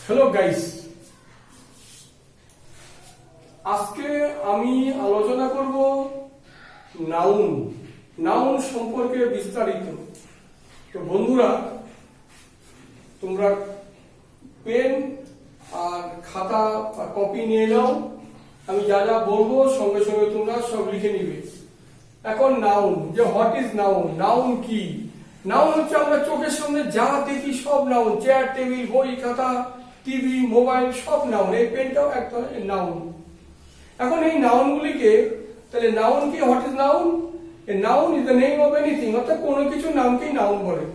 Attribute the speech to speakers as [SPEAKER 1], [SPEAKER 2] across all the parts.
[SPEAKER 1] Hello guys, আজকে আমি আলোচনা করব নাউন নাউন সম্পর্কে বিস্তারিত। তো বন্ধুরা, তোমরা পেন আর খাতা আর কপি নিয়ে নাও। আমি যা যা বলবো সঙ্গে সঙ্গে তোমরা সব লিখে নিবে। এখন নাউন, যে হোয়াট ইজ নাউন, নাউন কি? নাউন হচ্ছে আমরা চোখের সামনে যা দেখি সব নাউন, চেয়ার, টেবিল, বই, খাতা, টিভি, মোবাইল, সব নাউন। এই পেনটাও এক ধরনের নাউন। এখন এই নাউনগুলিকে, তাহলে নাউন কি? What is noun? A noun is the name of anything, অর্থাৎ কোনো কিছু নামকেই নাউন বলে।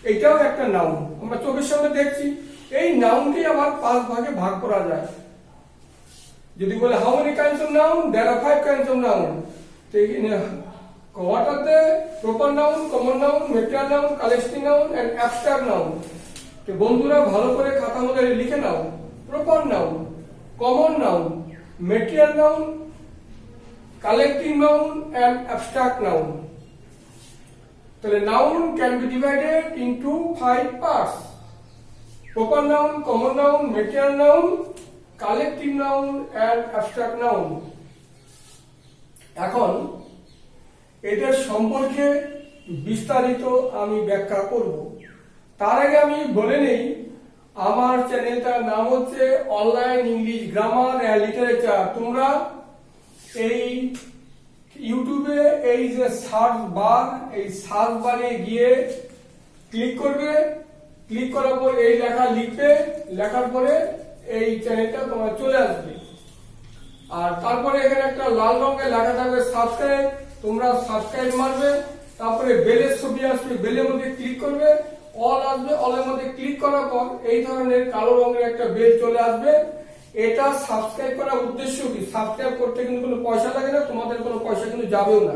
[SPEAKER 1] এইটাও একটা নাউন, আমরা চোখের সামনে দেখছি। এই নাউনকে আবার 5 ভাগে ভাগ করা যায়। যদি বলে how many kinds of noun, there are 5 kinds of noun. What are the proper noun, common noun, material noun, collective noun and abstract noun? তো বন্ধুরা ভালো করে খাতা মধ্যে লিখে নাও। Proper noun, common noun, material noun, collective noun and abstract noun. তাহলে noun can be divided into 5 parts: proper noun, common noun, material noun, collective noun and abstract noun. এখন এটার সম্পর্কে বিস্তারিত আমি ব্যাখ্যা করব। তার আগে আমি বলে নেই, আমার চ্যানেলটার নাম হচ্ছে online English grammar and literature. তোমরা এই ইউটিউবে এই যে সার্চ বার, এই সার্চ বারে গিয়ে ক্লিক করবে। ক্লিক করার পর এই লেখা লিখবে, লেখার পরে এই চ্যানেলটা তোমার চলে আসবে। আর তারপরে এখানে একটা লাল রঙের লেখা থাকবে সাবস্ক্রাইব, তোমরা সাবস্ক্রাইব মারবে। তারপরে বেলের ছবি আসবে, বেলের মধ্যে ক্লিক করবে, অল আসবে, অলের মধ্যে ক্লিক করার পর এই ধরনের কালো রঙের একটা বেল চলে আসবে। এটা সাবস্ক্রাইব করার উদ্দেশ্য কি? সাবস্ক্রাইব করতে কিন্তু কোনো পয়সা লাগে না, তোমাদের কোনো পয়সা কিন্তু যাবেও না।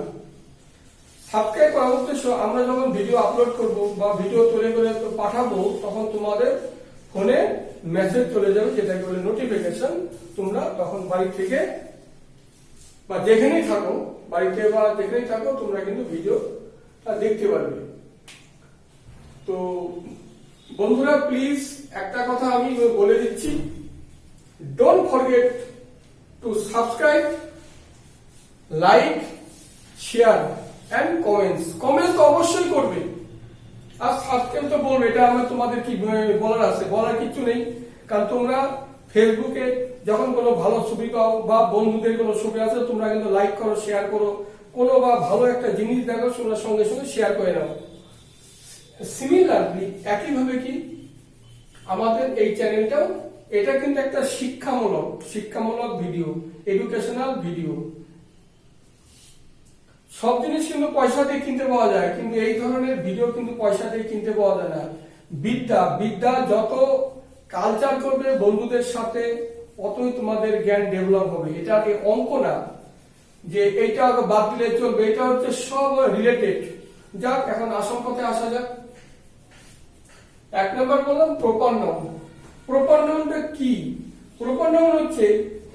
[SPEAKER 1] সাবস্ক্রাইব করার উদ্দেশ্য, আমরা যখন ভিডিও আপলোড করব বা ভিডিও তৈরি করে পাঠাবো, তখন তোমাদের ফোনে মেসেজ চলে যাবে, যেটাকে বলে নোটিফিকেশন। তোমরা তখন বাড়ি থেকে বা যেখানেই থাকো, বাড়িতে বা যেখানেই থাকো, তোমরা কিন্তু ভিডিওটা দেখতে পারবে। তো বন্ধুরা প্লিজ একটা কথা আমি বলে দিচ্ছি, don't forget to subscribe, like, share and comments. Comments তো অবশ্যই করবে, আর সাবস্ক্রাইব তো বলবে। এটা আমি তোমাদের কি বলার আছে? বলার কিছু নেই। কারণ তোমরা ফেসবুকে যখন কোনো ভালো ছবি পাও বা বন্ধুদের কোনো ছবি আছে, তোমরা কিন্তু লাইক করো, শেয়ার করো। কোনো বা ভালো একটা জিনিস দেখো, তোমরা সঙ্গে সঙ্গে শেয়ার করে নাও। সিমিলারলি একইভাবে কি আমাদের এই চ্যানেলটাও, এটা কিন্তু একটা শিক্ষামূলক ভিডিও, এডুকেশনাল ভিডিও। সব জিনিস কিন্তু পয়সা দিয়ে কিনতে পাওয়া যায়, কিন্তু এই ধরনের ভিডিও কিন্তু পয়সা দিয়ে কিনতে পাওয়া যায় না। বিদ্যা যত কালচার করবে বন্ধুদের সাথে, অতই তোমাদের জ্ঞান ডেভেলপ হবে। এটা অঙ্ক না যে এইটা বাদ দিলে চলবে, এটা হচ্ছে সব রিলেটেড। যাক, এখন আসল কথায় আসা যাক। 1 নম্বর বললাম প্রপার নাউন। প্রপার নাউনটা কি? প্রপার নাউন হচ্ছে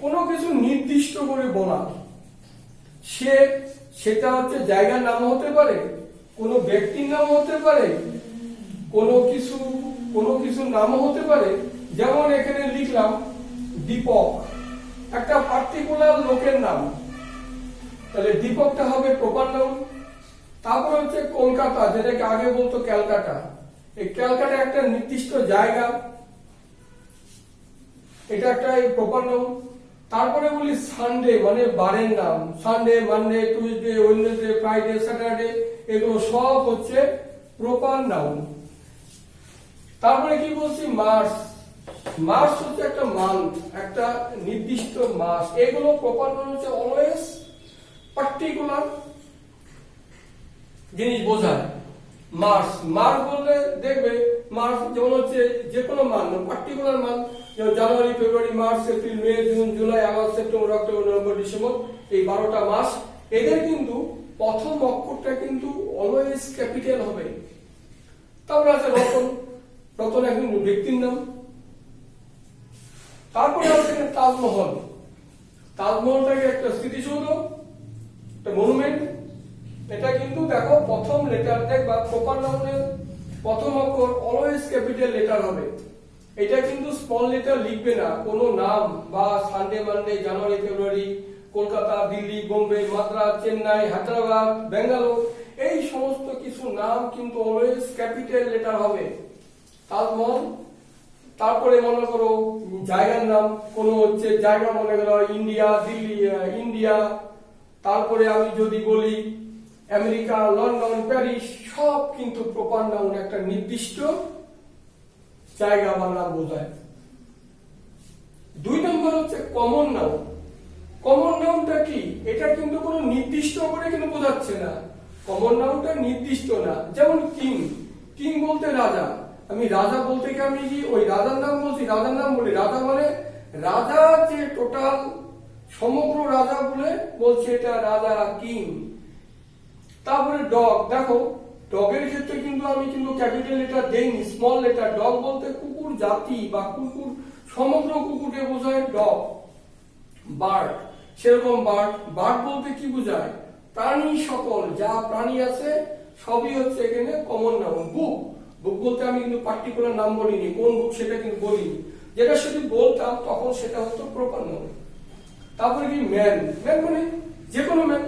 [SPEAKER 1] কোনো কিছু নির্দিষ্ট করে বলা। সেটা হচ্ছে জায়গার নাম হতে পারে, কোনো ব্যক্তির নাম হতে পারে, কোনো কিছুর নামও হতে পারে। যেমন এখানে লিখলাম দীপক, একটা পার্টিকুলার লোকের নাম, তাহলে দীপকটা হবে প্রপার নাউন। তারপর হচ্ছে কলকাতা, যেটাকে আগে বলতো ক্যালকাটা। এই ক্যালকাটা একটা নির্দিষ্ট জায়গা, এটা একটা প্রপার নাউন। তারপরে বলি সানডে, মানে বারের নাম। Sunday, Monday, Tuesday, Wednesday, Friday, Saturday, এগুলো সব হচ্ছে প্রপার নাউন। তারপরে কি বলছি? মাস হচ্ছে একটা মান্থ, একটা নির্দিষ্ট মাস। এগুলো প্রপার নাউন হচ্ছে অলওয়েজ পার্টিকুলার জিনিস বোঝায়। মাস বললে দেখবে, মাস যেমন হচ্ছে যে কোনো মান, পার্টিকুলার মান। যেমন January, February, March, April, May, June, July, August, September, October, November, December, এই 12টা মাস। এদের কিন্তু প্রথম অক্ষরটা কিন্তু অলওয়েজ ক্যাপিটাল হবে। তারপরে আছে রতন এখন ব্যক্তির নাম। তারপরে আছে তাজমহলটাকে একটা স্মৃতিসৌধ, একটা মনুমেন্ট। এটা কিন্তু দেখো প্রথম লেটার দেখবা, প্রপার নাউনের প্রথম অক্ষর অলওয়েজ ক্যাপিটাল লেটার হবে। এটা কিন্তু স্মল লেটার লিখবে না, কোনো নাম বা সানডে মানডে জানুয়ারি ফেব্রুয়ারি কলকাতা দিল্লি বোম্বে মাদ্রাজ চেন্নাই হায়দ্রাবাদ বেঙ্গালোর এই সমস্ত কিছু নাম কিন্তু অলওয়েজ ক্যাপিটাল লেটার হবে। তারপরে মনে করো জায়গার নাম, কোন হচ্ছে জায়গা মনে করো ইন্ডিয়া দিল্লি ইন্ডিয়া, তারপরে আমি যদি বলি আমেরিকা লন্ডন প্যারিস, সব কিন্তু প্রপার নাউন একটা নির্দিষ্ট জায়গা বা নাম বোঝায়। 2 নম্বর হচ্ছে কমন নাউন। কমন নাউনটা কি? এটা কিন্তু কোনো নির্দিষ্ট করে কিন্তু বোঝাচ্ছে না, কমন নাউনটা নির্দিষ্ট না। যেমন কিং, কিং বলতে রাজা, আমি রাজা বলতে গিয়ে আমি কি ওই রাজার নাম বলছি, রাজার নাম বলি, রাজা মানে রাজা যে টোটাল সমগ্র রাজা বলে বলছে এটা রাজা কিং। তারপরে ডগ, দেখো ডগের ক্ষেত্রে কিন্তু আমি কিন্তু ক্যাপিটাল লেটার দেইনি, স্মল লেটার। ডগ বলতে কুকুর জাতি বা কুকুর সমগ্র কুকুরকে বোঝায় ডগ। বার্ড, সেরকম বার্ড, বার্ড বলতে কি বোঝায়? প্রাণী, সকল যা প্রাণী আছে সবই হচ্ছে এখানে কমন নাউন। বুক, বুক বলতে আমি কিন্তু পার্টিকুলার নাম বলিনি, কোন বুক সেটা কিন্তু বলিনি, যেটা যদি বলতাম তখন সেটা হতো প্রপার নাউন। তারপরে কি ম্যান, ম্যান মানে যে কোনো ম্যান।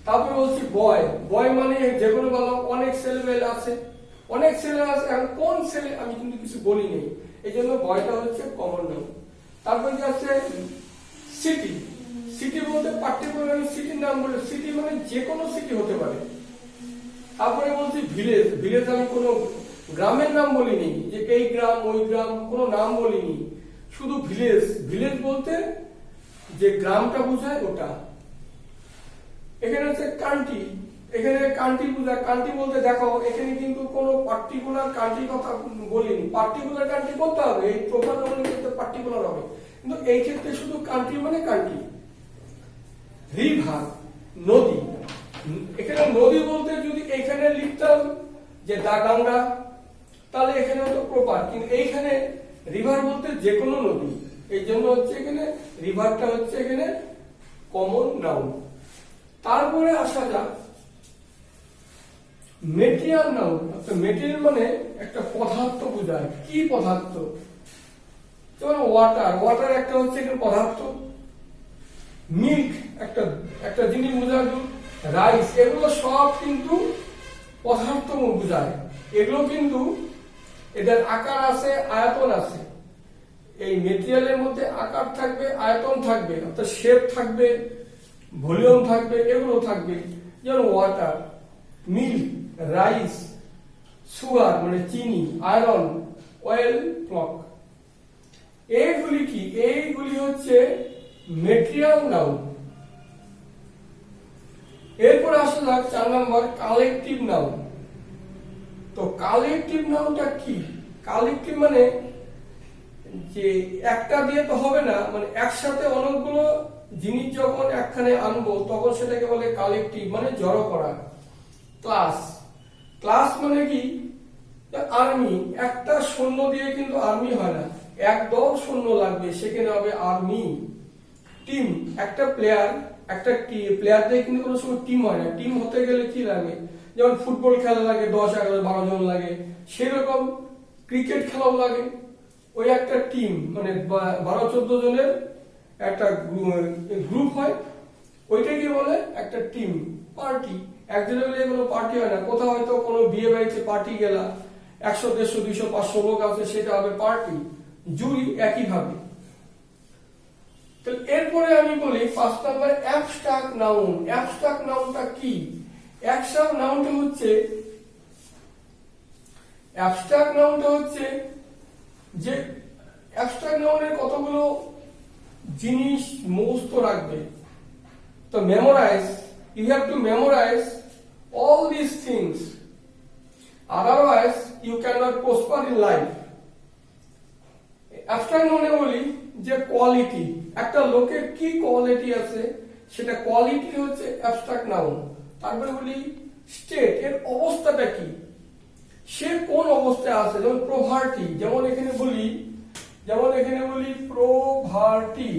[SPEAKER 1] তারপরে বলছি বয়, বয় মানে যে কোনো বলো, অনেক ছেলে আছে, অনেক ছেলে আছে, এখন কোন ছেলে আমি কিন্তু কিছু বলিনি, এই জন্য বয়টা হচ্ছে কমন নাউন। তারপরে কি আছে সিটি, সিটি বলতে পার্টিকুলার সিটির নাম বলে, সিটি মানে যে কোনো সিটি হতে পারে। তারপরে বলছি ভিলেজ, ভিলেজ আমি কোনো গ্রামের নাম বলিনি, যে এই গ্রাম ওই গ্রাম কোনো নাম বলিনি, শুধু ভিলেজ। ভিলেজ বলতে যে গ্রামটা বোঝায় ওটা। এখানে হচ্ছে কান্ট্রি, এখানে কান্ট্রি বোঝায়, কান্ট্রি বলতে দেখো এখানে কিন্তু কোনো পার্টিকুলার কান্ট্রির কথা বলিনি, পার্টিকুলার কান্ট্রি করতে হবে, এই প্রপার নাউনের ক্ষেত্রে পার্টিকুলার হবে, কিন্তু এই ক্ষেত্রে শুধু কান্ট্রি মানে কান্ট্রি। রিভার, নদী, এখানে নদী বলতে যদি এখানে লিখতাম যে দা গঙ্গা তাহলে এখানে হতো প্রপার, কিন্তু এইখানে রিভার বলতে যে কোনো নদী, এই জন্য হচ্ছে এখানে রিভারটা হচ্ছে এখানে কমন নাউন। তারপরে আসা যাক মেটেরিয়াল নাউন। মেটেরিয়াল মানে একটা পদার্থ বোঝায়, কি পদার্থ? যেমন ওয়াটার, ওয়াটার একটা হচ্ছে এখানে পদার্থ। মিল্ক একটা একটা জিনিস বোঝায়, রাইস, এগুলো সব কিন্তু পদার্থ বোঝায়। এগুলো কিন্তু এদের আকার আছে আয়তন আছে, এই মেটেরিয়ালের মধ্যে আকার থাকবে আয়তন থাকবে, অর্থাৎ শেপ থাকবে ভলিউম থাকবে, এগুলো থাকবে। যেমন ওয়াটার, মিল্ক, রাইস, সুগার মানে চিনি, আয়রন, অয়েল, ক্লক, এইগুলি কি? এইগুলি হচ্ছে মেটেরিয়াল নাউন। এরপর আসা যাক 4 নম্বর কালেকটিভ নাউন। তো কালেকটিভ নাউনটা কি? কালেকটিভ মানে যে একটা দিয়ে তো হবে না, মানে একসাথে অনেকগুলো জিনিস যখন একখানে আনবো তখন সেটাকে বলে কালেকটিভ, মানে জড়ো করা। ক্লাস, ক্লাস মানে কি? আর্মি, একটা সৈন্য দিয়ে কিন্তু আর্মি হয় না, একদল সৈন্য লাগবে, সেখানে হবে আর্মি। টিম, একটা প্লেয়ার, একটা প্লেয়ার দিয়ে কিন্তু কোনো সময় টিম হয় না, টিম হতে গেলে কি লাগে? যেমন ফুটবল খেলা লাগে 10, 11, 12 জন লাগে, সেরকম ক্রিকেট খেলাও লাগে, ওই একটা টিম মানে 12-14 জনের একটা গ্রুপ হয়, ওইটাকে বলে একটা টিম। পার্টি, একজনে মিলে কোনো পার্টি হয় না, কোথাও হয়তো কোনো বিয়ে বাড়িতে পার্টি গেলা 100, 150, 200, 500 লোক আছে, সেটা হবে পার্টি। জুরি একইভাবে। এরপরে আমি বলি 5 নম্বর অ্যাবস্ট্রাক্ট নাউন। অ্যাবস্ট্রাক্ট নাউনটা কি? অ্যাবস্ট্রাক্ট নাউনটা হচ্ছে যে অ্যাবস্ট্রাক্ট নাউনের কতগুলো জিনিস মুখস্থ রাখবে। তো memorise, you have to memorise all these things, otherwise you cannot prosper in life. Abstract নাউনে বলি যে কোয়ালিটি, একটা লোকের কি কোয়ালিটি আছে সেটা কোয়ালিটি হচ্ছে অ্যাবস্ট্রাক্ট নাউন। তারপরে বলি স্টেট, এর অবস্থাটা কি, সে কোন অবস্থায় আছে। যেমন প্রভার্টি, যেমন এখানে বলি প্রভার্টি,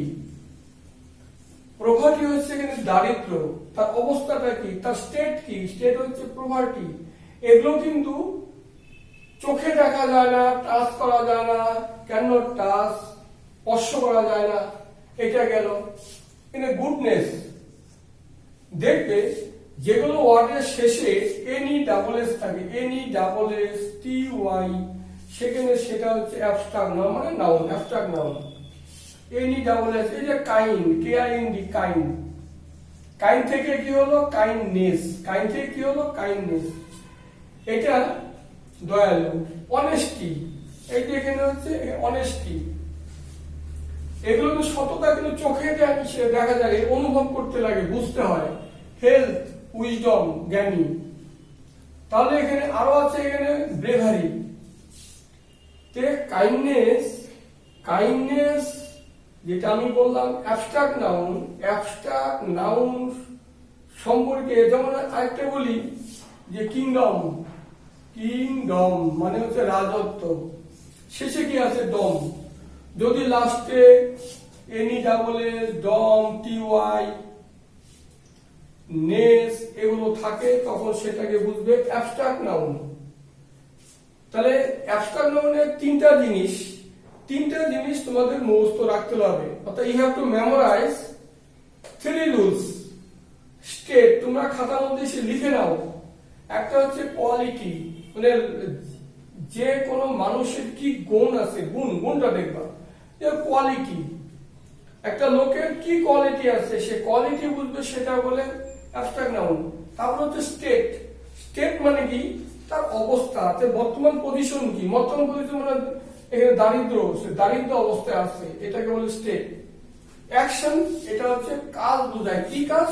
[SPEAKER 1] প্রভার্টি হচ্ছে এখানে দারিদ্র, তার অবস্থাটা কি, তার স্টেট কি, স্টেট হচ্ছে প্রভার্টি। এগুলো কিন্তু চোখে দেখা যায় না, টাচ করা যায় না, কেন টাচ স্পর্শ করা যায় না, এটা গেল। কিন্তু গুডনেস দেখবে যেগুলো ওয়ার্ডের শেষে এনি ডাবল এস থাকে, N E double S T Y, সেখানে সেটা হচ্ছে অ্যাবস্ট্রাক্ট নাউন, মানে noun, abstract noun. N E double S, এই যে kind, K I N D, kind, kind থেকে কি হলো কাইন্ডনেস, কাইন্ড থেকে কি হলো কাইন্ডনেস, এটা দয়ালু। অনেস্টি, এই যে এখানে হচ্ছে অনেস্টি, এগুলো কিন্তু সততা কিন্তু চোখে দেখা যায়, অনুভব করতে লাগে, বুঝতে হয়। হেলথ, উইজডম, জ্ঞানী। তাহলে এখানে আরো আছে এখানে ব্রেভারি। কাইন্ডনেস, কাইন্ডনেস যেটা আমি বললাম অ্যাবস্ট্রাক্ট নাউন, অ্যাবস্ট্রাক্ট নাউন সম্পর্কে যেমন আরেকটা বলি যে কিংডম, কিংডম মানে হচ্ছে রাজত্ব, শেষে কি আছে ডম। যদি লাস্টে এনি ডাবল এস, ডম, টি ওয়াই, নেস এগুলো থাকে তখন সেটাকে বুঝবে অ্যাবস্ট্রাক্ট নাউন। তাহলে অ্যাবস্ট্রাক্ট নাউনের তিনটা জিনিস তোমাদের মুখস্থ রাখতে হবে, অর্থাৎ you have to memorize three rules. State তোমরা খাতার মধ্যে এসে লিখে নাও। একটা হচ্ছে কোয়ালিটি, মানে যে কোনো মানুষের কি গুণ আছে, গুণটা দেখবা, কোয়ালিটি। একটা লোকের কি কোয়ালিটি আছে, সে কোয়ালিটি বুঝবে, সেটা বলে অ্যাবস্ট্রাক্ট নাউন। তারপর হচ্ছে স্টেট, স্টেট মানে কি তার অবস্থা, বর্তমান পজিশন কি, বর্তমান পজিশন মানে এখানে দারিদ্র, সে দারিদ্র অবস্থায় আছে, এটাকে বলে স্টেট। অ্যাকশন, এটা হচ্ছে কাজ বোঝায়, কি কাজ।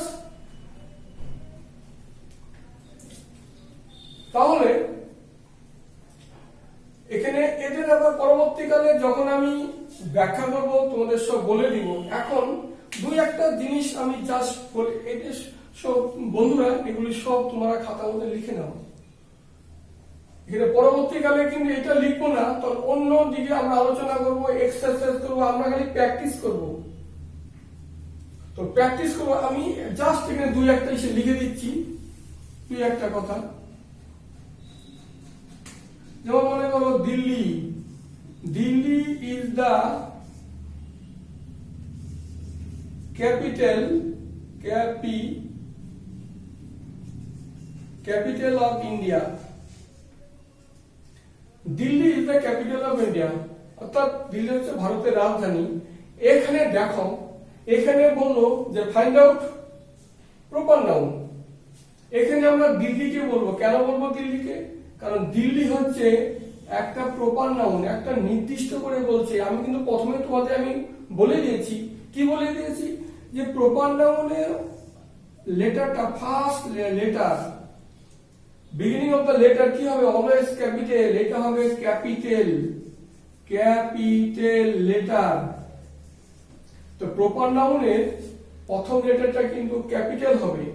[SPEAKER 1] তাহলে এখানে এদের আবার পরবর্তীকালে যখন আমি ব্যাখ্যা করব তোমাদের সব বলে দিব। এখন দুই একটা জিনিস আমি জাস্ট বলে, এটা সব বন্ধুরা এগুলি সব তোমরা খাতার মধ্যে লিখে নাও। এখানে পরবর্তীকালে কিন্তু এটা লিখবো না, তো অন্য দিকে আমরা আলোচনা করব, এক্সারসাইজ করব, আমরা খালি প্র্যাকটিস করব। তো প্র্যাকটিস করব, আমি জাস্ট এখানে দুই একটা এসে লিখে দিচ্ছি, দুই একটা কথা। যেমন মনে করো Delhi, Delhi is the capital of India. Delhi is the capital of India, অর্থাৎ দিল্লি হচ্ছে ভারতের রাজধানী। এখানে দেখো, এখানে বললো যে ফাইন্ড আউট প্রপার নাউন। এখানে আমরা দিল্লিকে বলবো, কেন বলবো দিল্লিকে, কারণ দিল্লি হচ্ছে একটা প্রপার নাউন, একটা নির্দিষ্ট করে বলছে। আমি কিন্তু প্রথমে তোমাদের আমি বলে দিয়েছি, কি বলে দিয়েছি, যে প্রপার নাউনের লেটারটা, first letter, beginning of the letter কি হবে, অলওয়েজ ক্যাপিটাল, এটা হবে ক্যাপিটাল, ক্যাপিটাল লেটার। তো প্রপার নাউনের প্রথম লেটারটা কিন্তু ক্যাপিটাল হবে।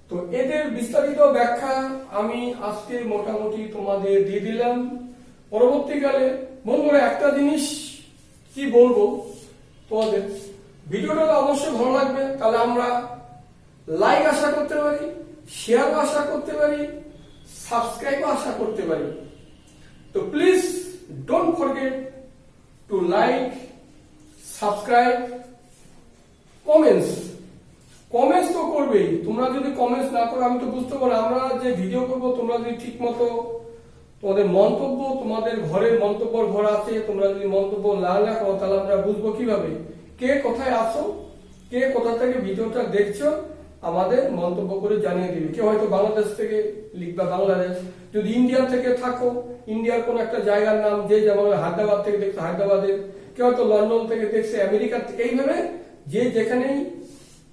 [SPEAKER 1] তো এদের বিস্তারিত ব্যাখ্যা আমি আজকে মোটামুটি তোমাদের দিয়ে দিলাম। পরবর্তীকালে বন্ধুরা একটা জিনিস কি বলবো তোমাদের, ভিডিওটা অবশ্যই ভালো লাগবে, তাহলে আমরা লাইক আশা করতে পারি, শেয়ার আশা করতে পারি, সাবস্ক্রাইব আশা করতে পারি। তো please don't forget to like, subscribe, comments তো করবেই। তোমরা যদি কমেন্টস না করো আমি তো বুঝতে পারো, আমরা যে ভিডিও করব তোমরা যদি ঠিক মতো তোমাদের মন্তব্য, তোমাদের ঘরের মন্তব্য ঘর আছে, তোমরা যদি মন্তব্য না করো তাহলে আমরা বুঝবো কিভাবে কে কোথায় আসো, কে কোথা থেকে ভিডিওটা দেখছো, আমাদের মন্তব্য করে জানিয়ে দিবে। কেউ হয়তো বাংলাদেশ থেকে লিখবা বাংলাদেশ, যদি ইন্ডিয়া থেকে থাকো ইন্ডিয়ার কোন একটা জায়গার নাম, যে যেমন হায়দ্রাবাদ থেকে দেখছো হায়দ্রাবাদের, কেউ হয়তো লন্ডন থেকে দেখছে, আমেরিকা থেকে, এইভাবে যে যেখানেই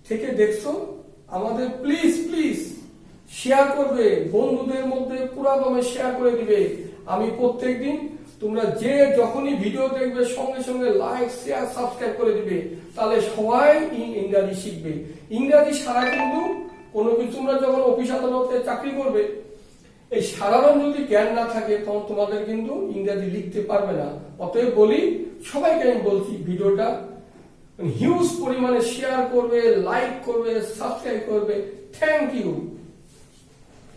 [SPEAKER 1] থেকে দেখছো আমাদের প্লিজ শেয়ার করবে, বন্ধুদের মধ্যে পুরা দমে শেয়ার করে দিবে। আমি প্রত্যেকদিন তোমরা যে যখনই ভিডিও দেখবে সঙ্গে সঙ্গে লাইক, শেয়ার, সাবস্ক্রাইব করে দিবে, তাহলে সবাই ইংরাজি শিখবে। ইংরাজি সারা কিন্তু কোনো কিছু, তোমরা যখন অফিস আদালতে চাকরি করবে, এই সাধারণ যদি জ্ঞান না থাকে তখন তোমাদের কিন্তু ইংরাজি লিখতে পারবে না। অতএব বলি, সবাইকে আমি বলছি ভিডিওটা হিউজ পরিমাণে শেয়ার করবে, লাইক করবে, সাবস্ক্রাইব করবে। Thank you.